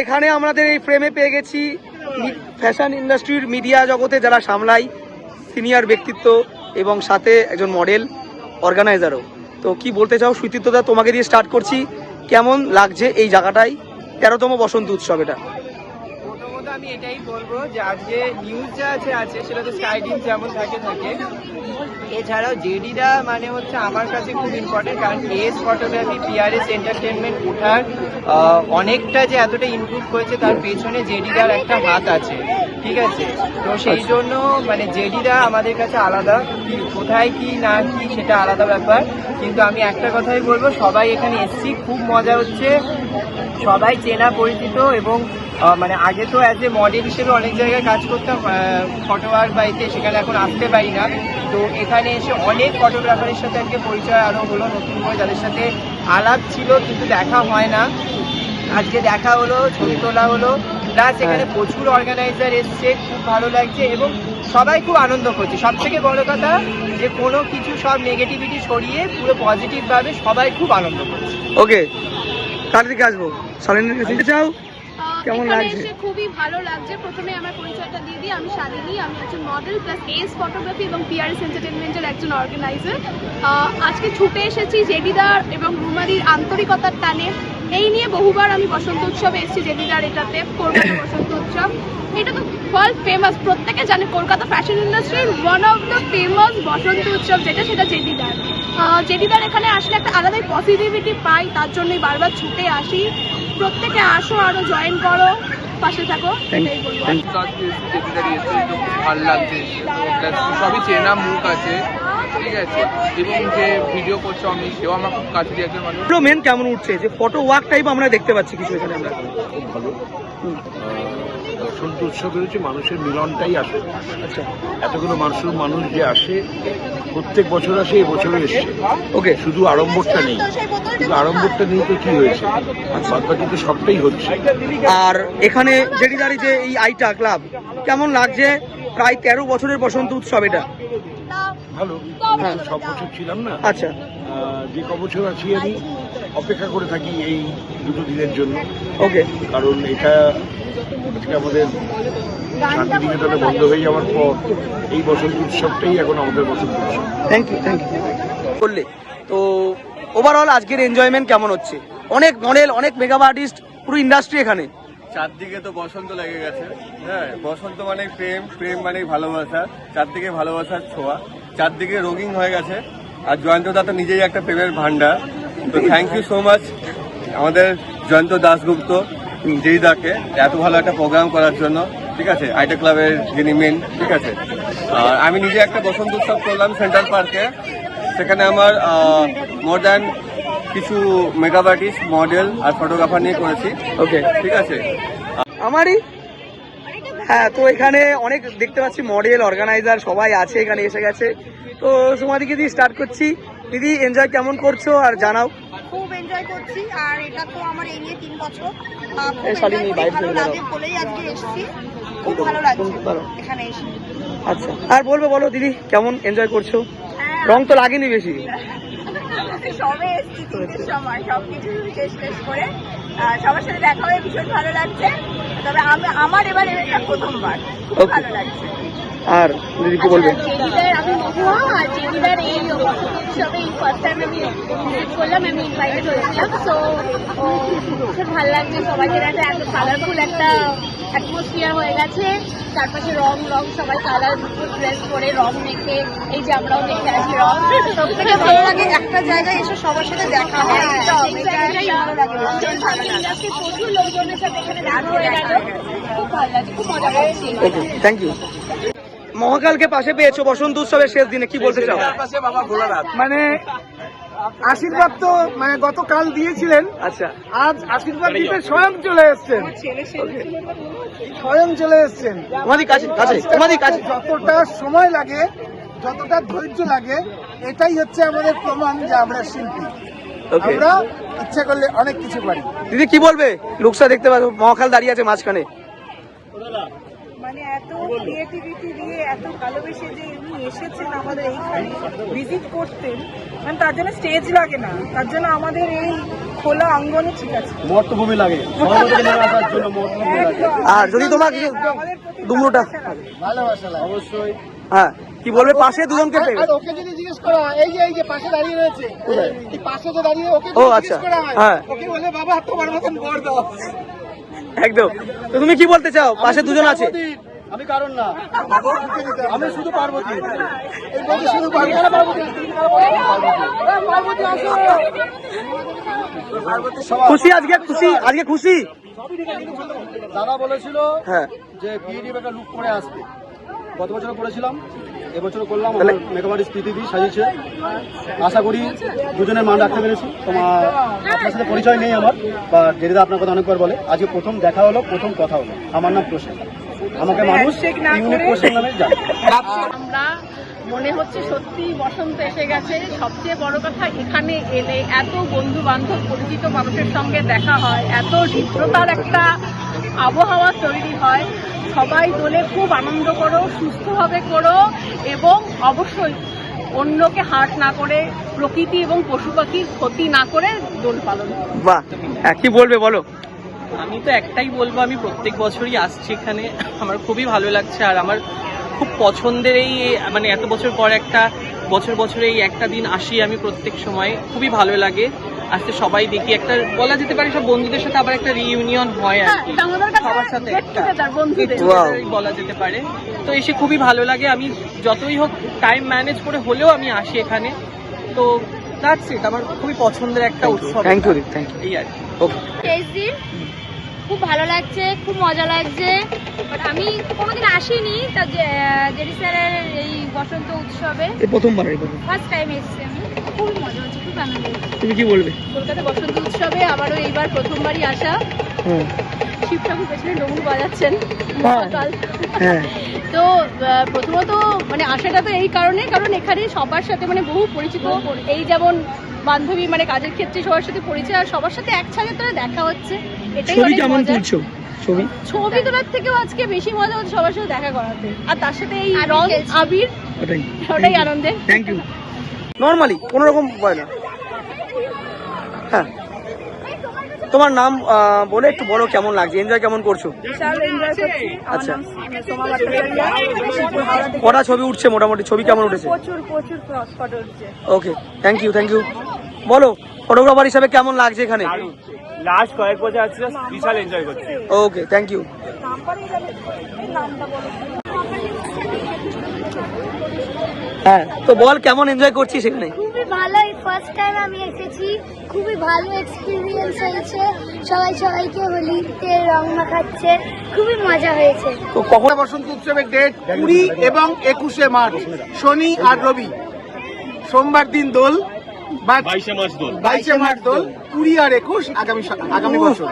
এখানে আমাদের এই ফ্রেমে পেয়ে গেছি ফ্যাশন ইন্ডাস্ট্রির মিডিয়া জগতে যারা সামলাই সিনিয়র ব্যক্তিত্ব এবং সাথে একজন মডেল অর্গানাইজারও। তো কি বলতে চাও সুচিত্রদা, তোমাকে দিয়ে স্টার্ট করছি, কেমন লাগছে এই জায়গাটায় 13তম বসন্ত উৎসব? এটা প্রথমত আমি এটাই বলবো যে আজকে নিউজ যা আছে সেটা তো স্কাইডিন যেমন থাকে এছাড়াও জেডিদা মানে হচ্ছে আমার কাছে খুব ইম্পর্টেন্ট, কারণ এস ফটোগ্রাফি পিআরএস এন্টারটেনমেন্ট ওঠার অনেকটা যে এতটা ইমপ্রুভ হয়েছে তার পেছনে জেডিদার একটা হাত আছে, ঠিক আছে? তো সেই জন্য মানে জেডিদা আমাদের কাছে আলাদা, কোথায় কি না কি সেটা আলাদা ব্যাপার, কিন্তু আমি একটা কথাই বলবো, সবাই এখানে এসছি, খুব মজা হচ্ছে, সবাই চেনা পরিচিত, এবং মানে আগে তো অ্যাজ এ মডেল হিসেবে অনেক জায়গায় কাজ করতাম ফটোয়ার বাড়িতে, সেখানে এখন আসতে পারি না। তো এখানে এসে অনেক ফটোগ্রাফারের সাথে আজকে পরিচয় আরও হলো, নতুন করে যাদের সাথে আলাপ ছিল কিন্তু দেখা হয় না, আজকে দেখা হলো, ছবি তোলা হলো, প্লাস এখানে প্রচুর অর্গানাইজার এসছে, খুব ভালো লাগছে এবং সবাই খুব আনন্দ করছে। সব থেকে বড় কথা যে কোনো কিছু সব নেগেটিভিটি সরিয়ে পুরো পজিটিভভাবে সবাই খুব আনন্দ করছে। ওকে, কার দিকে আসবো? শালিনীর কাছে চাও, কেমন লাগছে? খুবই ভালো লাগছে। প্রথমে আমার পরিচয়টা দিয়ে দিই, আমি শালিনী, আমি একজন মডেল প্লাস এস ফটোগ্রাফি এবং পিআরএস এন্টারটেনমেন্টের একজন অর্গানাইজার। আজকে ছুটে এসেছি জেডিদার এবং রুমারির আন্তরিকতার টানে। এই নিয়ে বহুবার আমি বসন্ত উৎসবে এসেছি, জেডিদার এটাতে কলকাতা বসন্ত উৎসব, এটা তো ওয়ার্ল্ড ফেমাস, প্রত্যেকে জানে কলকাতা ফ্যাশন ইন্ডাস্ট্রির ওয়ান অফ দ্য ফেমাস বসন্ত উৎসব সেটা জেডিদার। জেডিদার এখানে আসলে একটা আলাদাই পজিটিভিটি পাই, তার জন্যই বারবার ছুটে আসি। প্রত্যেকে আসো, আরো জয়েন করো, পাশে থাকো, এটাই বলবো। ভালো লাগছে, সবই চেনা মুখ আছে, ঠিক আছে, এবং যে ভিডিও করছো আমি সেও আমার খুব কাছের একজন মানুষ। মেন কেমন উঠছে যে ফটো ওয়ার্ক টাইপ আমরা দেখতে পাচ্ছি কিছু এখানে আমরা? খুব ভালো। বসন্ত উৎসবে হচ্ছে মানুষের মিলনটাই আসে। আচ্ছা, এতগুলো মানুষ যে আসে, প্রত্যেক বছর আসে, এবছরও এসছে। ওকে, শুধু আড়ম্বরটা নেই, শুধু আড়ম্বরটা নেই তো কি হয়েছে, বাদ বাকি তো সবটাই হচ্ছে। আর এখানে জেডিদারি যে এই আইটা ক্লাব কেমন লাগছে? প্রায় 13 বছরের বসন্ত উৎসব এটা। ভালো, সব বছর ছিলাম না। আচ্ছা, যে ক বছর আছি আমি অপেক্ষা করে থাকি এই দুটো দিনের জন্য। ওকে, কারণ এটা আজকে আমাদের শান্তিনিকেতনে বন্ধ হয়ে যাওয়ার পর এই বসন্ত উৎসবটাই এখন আমাদের বসন্ত উৎসব। থ্যাংক ইউ বললে। তো ওভারঅল আজকের এনজয়মেন্ট কেমন হচ্ছে? অনেক মডেল, অনেক মেকআপ আর্টিস্ট, পুরো ইন্ডাস্ট্রি এখানে। চারদিকে তো বসন্ত লেগে গেছে, হ্যাঁ, বসন্ত মানে প্রেম, প্রেম মানে ভালোবাসা, চারদিকে ভালোবাসার ছোঁয়া, চারদিকে রঙিন হয়ে গেছে। আর জয়ন্তদা তো নিজেই একটা প্রেমের ভান্ডার। তো থ্যাংক ইউ সো মাচ আমাদের জয়ন্ত দাশগুপ্ত জেইদাকে এত ভালো একটা প্রোগ্রাম করার জন্য, ঠিক আছে, আইটা ক্লাবের যিনি মেন, ঠিক আছে। আর আমি নিজে একটা বসন্ত উৎসব করলাম সেন্ট্রাল পার্কে, সেখানে আমার মোর দ্যান কিছু মেকআপ আর্টিস্ট, মডেল আর ফটোগ্রাফার নিয়ে করেছি। ওকে, ঠিক আছে। আমারই হ্যাঁ, তো এখানে অনেক দেখতে পাচ্ছি মডেল অর্গানাইজার সবাই আছে, এখানে এসে গেছে। তো তোমাদিকে দিয়ে স্টার্ট করছি। দিদি, এনজয় কেমন করছো আর জানাও। খুব এনজয় করছি, আর এটা তো আমার এই নিয়ে 3 বছর শালিনী বাইরে বলেই আজকে এসেছি, খুব ভালো লাগছে এখানে এসে। আচ্ছা, আর বলো দিদি, কেমন এনজয় করছো? রং তো লাগেনি বেশি। সবে এসেছি 3টের সময়, সবকিছু শেষ করে সবার সাথে দেখা হয়ে ভীষণ ভালো লাগছে। তবে আমার এবার এটা প্রথমবার, খুব ভালো লাগছে। আর দিদি কি বলবেন? আমি মহুয়া, আর জেডিদার এই বসন্ত উৎসবে এই ফার্স্ট টাইম আমি ভিজিট করলাম, আমি ইনভাইটেড হয়েছিলাম। তো খুব ভালো লাগছে, সবাইকে একটা এত কালারফুল একটা অ্যাটমসফিয়ার হয়ে গেছে, চারপাশে রং সবাই কালার ড্রেস করে রং মেখে, এই যে আমরাও মেখে আছি রং। সব থেকে ভালো লাগে একটা জায়গায় এসে সবার সাথে দেখা হয়, ভালো লাগে। প্রচুর লোকজনের সাথে এখানে দেখা হয়ে গেল, খুব ভালো লাগছে, খুব মজা করছি। Okay, thank you. মহাকালকে পাশে পেয়েছো বসন্ত উৎসবের শেষ দিনে, কি বলতে চাও? মানে আশীর্বাদ তো মানে গতকাল দিয়েছিলেন, আচ্ছা, আজ আশীর্বাদ দিতে স্বয়ং চলে এসছেন, স্বয়ং চলে এসছেন। তোমাদের কাছে যতটা সময় লাগে, যতটা ধৈর্য লাগে, এটাই হচ্ছে আমাদের প্রমাণ যে আমরা শিল্পী। আমরা ইচ্ছা করলে অনেক কিছু পারি। দিদি কি বলবে? লুকসা দেখতে পাবো, মহাকাল দাঁড়িয়ে আছে মাঝখানে। মানে এত ক্রিয়েটিভিটি দিয়ে এত ভালোবেসে যে উনি এসেছেন আমাদের এইখানে ভিজিট করতেন, মানে তার জন্য স্টেজ লাগে না, তার জন্য আমাদের এই খোলা অঙ্গনে ঠিক আছে। মর্তভূমি লাগে সর্বদিকে নেমে আসার জন্য মর্তভূমি লাগে। আর যদি তোমাকে দুমড়োটা ভালোবাসা লাগে। অবশ্যই হ্যাঁ কি বলবে পাশে দুজনকে পেয়ে আর ওকে যদি জিজ্ঞেস করা হয়, এই যে পাশে দাঁড়িয়ে রয়েছে, এই পাশে যে দাঁড়িয়ে ওকে ও, যদি আচ্ছা। জিজ্ঞেস করা হয়, হ্যাঁ। ওকে বলে বাবা তোমার মতন বর দাও। একদম। তো তুমি কি বলতে চাও পাশে দুজন আছে? আমি কারণ না, আমি শুধু পার্বতী। এই বলছে শুধু পার্বতী। খুশি আজকে খুশি দাদা বলেছিল হ্যাঁ যে বিয়ে একটা লুক করে আসবে, গত বছর করেছিলাম, এবছরও করলাম। তাহলে? আমার মেকআপ আর্টিস্ট প্রীতি সাজিয়েছে। আশা করি দুজনের মান রাখতে পেরেছি। তোমার আপনার সাথে পরিচয় নেই আমার, বা জেরিদা আপনার কথা অনেকবার বলে, আজকে প্রথম দেখা হলো, প্রথম কথা হলো। আমার নাম প্রসেন, আমাকে মানুষ ইউনিক প্রসেন নামে জানে। আমরা মনে হচ্ছে সত্যি বসন্ত এসে গেছে। সবচেয়ে বড় কথা, এখানে এলে এত বন্ধু বান্ধব পরিচিত মানুষের সঙ্গে দেখা হয়, এত হৃদ্রতার একটা আবহাওয়া তৈরি হয়। সবাই দোলে খুব আনন্দ করো, সুস্থভাবে করো, এবং অবশ্যই অন্যকে হার্ট না করে, প্রকৃতি এবং পশু পাখির ক্ষতি না করে দোল পালন করো। বাহ, হ্যাঁ কি বলবে বলো? আমি তো একটাই বলবো, আমি প্রত্যেক বছরই আসছি এখানে, আমার খুবই ভালো লাগছে। আর আমার খুব পছন্দের এই মানে এত বছর পর একটা বছরে এই একটা দিন আসি আমি প্রত্যেক সময়, খুবই ভালো লাগে আসতে। সবাই দেখি, একটা বলা যেতে পারে সব বন্ধুদের সাথে আবার একটা রিইউনিয়ন হয় আর কি, সবার সাথে একটা Wow. বলা যেতে পারে। তো এসে খুবই ভালো লাগে। আমি যতই হোক টাইম ম্যানেজ করে হলেও আমি আসি এখানে। তো দ্যাটস ইট, আমার খুবই পছন্দের একটা উৎসব। Thank you thank you. এই আর কি। ওকে শেষ দিন খুব ভালো লাগছে, খুব মজা লাগছে। বাট আমি কোনোদিন আসিনি তা জেডি স্যারের এই বসন্ত উৎসবে এই প্রথমবার ফার্স্ট টাইম এসেছি আমি। খুবই মজা হচ্ছে, খুব আনন্দ হচ্ছে। তুমি কি বলবে? কলকাতা বসন্ত উৎসবে আমারও এইবার প্রথমবারই আসা। হ্যাঁ শিব ঠাকুর পেছনে ডমরু বাজাচ্ছেন হ্যাঁ। সকাল। হ্যাঁ তো প্রথমত মানে আসাটা তো এই কারণে, কারণ এখানে সবার সাথে মানে বহু পরিচিত, এই যেমন বান্ধবী মানে কাজের ক্ষেত্রে সবার সাথে পরিচয়, আর সবার সাথে একসাথে তো দেখা হচ্ছে, এটাই ছবি অনেক কেমন মজা। তুলছো? ছবি তোলার থেকেও আজকে বেশি মজা হচ্ছে সবার সাথে দেখা করাতে, আর তার সাথে এই রং আবির, ওটাই আনন্দের। Thank you. নর্মালি কোনো রকম হয় না। হ্যাঁ তোমার নাম বলে একটু বলো, কেমন লাগছে, এনজয় কেমন করছো? আচ্ছা কটা ছবি উঠছে মোটামুটি, ছবি কেমন উঠেছে? প্রচুর ফটো উঠছে। ওকে থ্যাংক ইউ বলো ফটোগ্রাফার হিসাবে কেমন লাগছে এখানে? লাস্ট কয়েক বছর আছে, বিশাল এনজয় করছি। Okay thank you. হ্যাঁ তো বল কেমন এনজয় করছিস এখানে? খুবই ভালো, ফার্স্ট টাইম আমি এসেছি, খুবই ভালো এক্সপিরিয়েন্স হয়েছে। সবাই সবাইকে হোলিতে রং মাখাচ্ছে, খুবই মজা হয়েছে। তো কখন বসন্ত উৎসবের ডেট 20 এবং 21 মার্চ, শনি আর রবি। সোমবার দিন দোল, 22 মার্চ দোল, 20 আর 21 আগামী বছর।